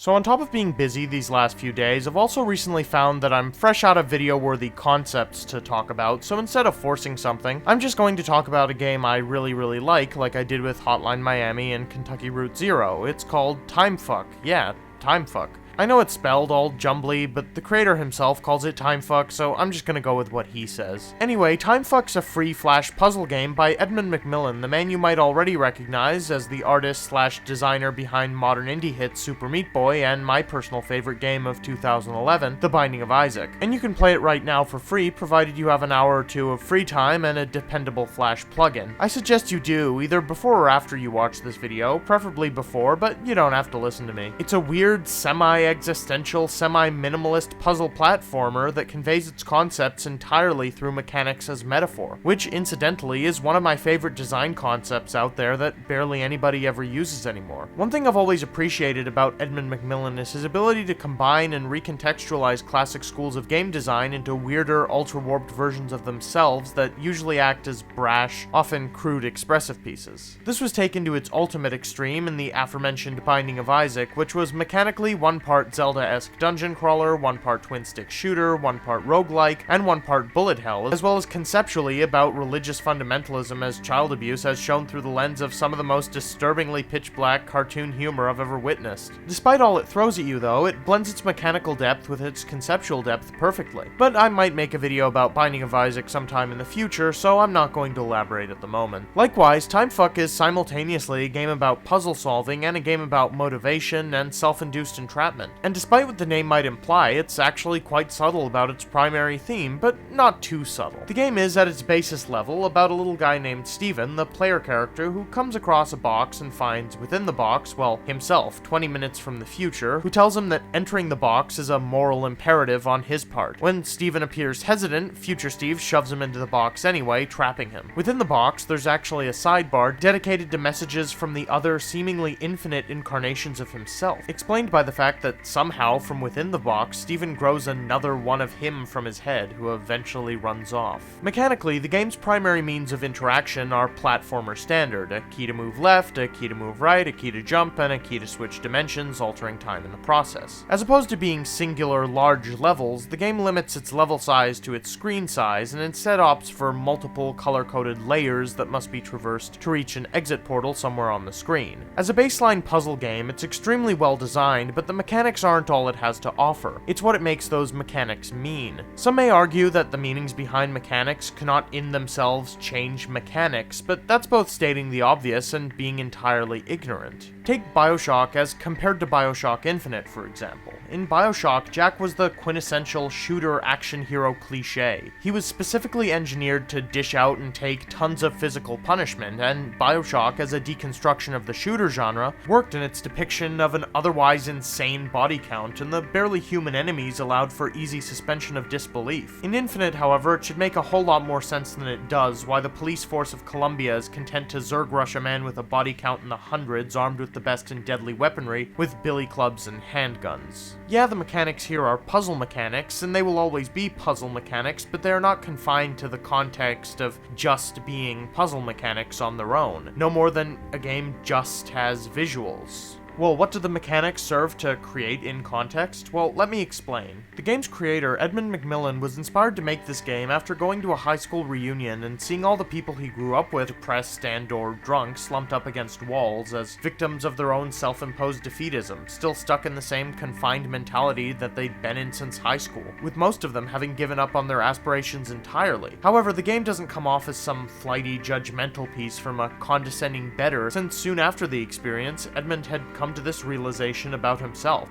So on top of being busy these last few days, I've also recently found that I'm fresh out of video-worthy concepts to talk about, so instead of forcing something, I'm just going to talk about a game I really like I did with Hotline Miami and Kentucky Route Zero. It's called Fcuk. Yeah, Fcuk. I know it's spelled all jumbly, but the creator himself calls it Fcuk, so I'm just gonna go with what he says. Anyway, Fcuk's a free flash puzzle game by Edmund Macmillan, the man you might already recognize as the artist/designer behind modern indie hits Super Meat Boy and my personal favorite game of 2011, The Binding of Isaac. And you can play it right now for free, provided you have an hour or two of free time and a dependable flash plugin. I suggest you do, either before or after you watch this video, preferably before, but you don't have to listen to me. It's a weird, semi-existential, semi-minimalist puzzle platformer that conveys its concepts entirely through mechanics as metaphor, which incidentally is one of my favorite design concepts out there that barely anybody ever uses anymore. One thing I've always appreciated about Edmund Macmillan is his ability to combine and recontextualize classic schools of game design into weirder, ultra-warped versions of themselves that usually act as brash, often crude expressive pieces. This was taken to its ultimate extreme in the aforementioned Binding of Isaac, which was mechanically one part Zelda-esque dungeon crawler, one part twin-stick shooter, one part roguelike, and one part bullet hell, as well as conceptually about religious fundamentalism as child abuse as shown through the lens of some of the most disturbingly pitch-black cartoon humor I've ever witnessed. Despite all it throws at you though, it blends its mechanical depth with its conceptual depth perfectly. But I might make a video about Binding of Isaac sometime in the future, so I'm not going to elaborate at the moment. Likewise, Fcuk is simultaneously a game about puzzle solving and a game about motivation and self-induced entrapment. And despite what the name might imply, it's actually quite subtle about its primary theme, but not too subtle. The game is, at its basis level, about a little guy named Steven, the player character, who comes across a box and finds within the box, well, himself, 20 minutes from the future, who tells him that entering the box is a moral imperative on his part. When Steven appears hesitant, future Steve shoves him into the box anyway, trapping him. Within the box, there's actually a sidebar dedicated to messages from the other seemingly infinite incarnations of himself, explained by the fact that somehow, from within the box, Steven grows another one of him from his head, who eventually runs off. Mechanically, the game's primary means of interaction are platformer standard: a key to move left, a key to move right, a key to jump, and a key to switch dimensions, altering time in the process. As opposed to being singular, large levels, the game limits its level size to its screen size, and instead opts for multiple color-coded layers that must be traversed to reach an exit portal somewhere on the screen. As a baseline puzzle game, it's extremely well designed, but the mechanics aren't all it has to offer. It's what it makes those mechanics mean. Some may argue that the meanings behind mechanics cannot in themselves change mechanics, but that's both stating the obvious and being entirely ignorant. Take BioShock as compared to BioShock Infinite, for example. In BioShock, Jack was the quintessential shooter action hero cliché. He was specifically engineered to dish out and take tons of physical punishment, and BioShock, as a deconstruction of the shooter genre, worked in its depiction of an otherwise insane body count, and the barely human enemies allowed for easy suspension of disbelief. In Infinite, however, it should make a whole lot more sense than it does why the police force of Columbia is content to Zerg rush a man with a body count in the hundreds, armed with the best and deadly weaponry, with billy clubs and handguns. Yeah, the mechanics here are puzzle mechanics, and they will always be puzzle mechanics, but they are not confined to the context of just being puzzle mechanics on their own, no more than a game just has visuals. Well, what do the mechanics serve to create in context? Well, let me explain. The game's creator, Edmund Macmillan, was inspired to make this game after going to a high school reunion and seeing all the people he grew up with, depressed and/or drunk, slumped up against walls as victims of their own self-imposed defeatism, still stuck in the same confined mentality that they'd been in since high school, with most of them having given up on their aspirations entirely. However, the game doesn't come off as some flighty, judgmental piece from a condescending bedder, since soon after the experience, Edmund had come to this realization about himself.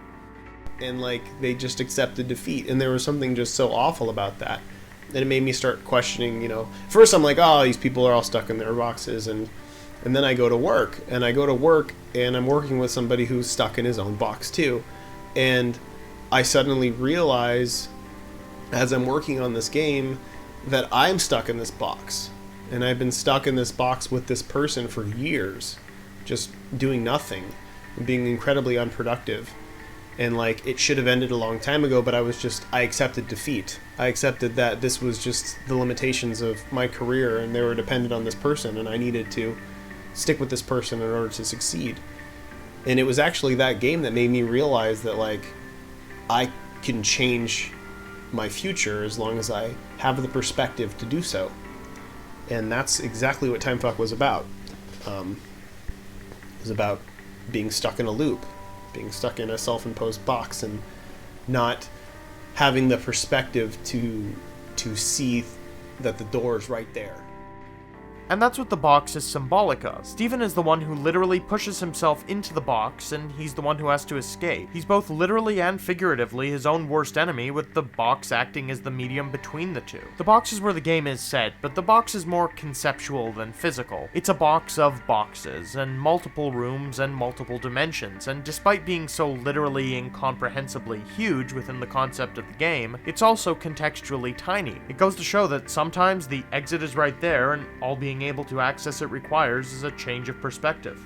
And they just accepted defeat, and there was something just so awful about that. And it made me start questioning, first I'm like, oh, these people are all stuck in their boxes, and then I go to work, and I'm working with somebody who's stuck in his own box too. And I suddenly realize, as I'm working on this game, that I'm stuck in this box. And I've been stuck in this box with this person for years, just doing nothing, being incredibly unproductive. And it should have ended a long time ago, but I accepted defeat. I accepted that this was just the limitations of my career, and they were dependent on this person, and I needed to stick with this person in order to succeed. And it was actually that game that made me realize that, like, I can change my future as long as I have the perspective to do so. And that's exactly what Time Fuck was about. It was about being stuck in a loop, being stuck in a self-imposed box, and not having the perspective to see that the door is right there. And that's what the box is symbolic of. Steven is the one who literally pushes himself into the box, and he's the one who has to escape. He's both literally and figuratively his own worst enemy, with the box acting as the medium between the two. The box is where the game is set, but the box is more conceptual than physical. It's a box of boxes, and multiple rooms and multiple dimensions, and despite being so literally incomprehensibly huge within the concept of the game, it's also contextually tiny. It goes to show that sometimes the exit is right there, and all being able to access it requires is a change of perspective.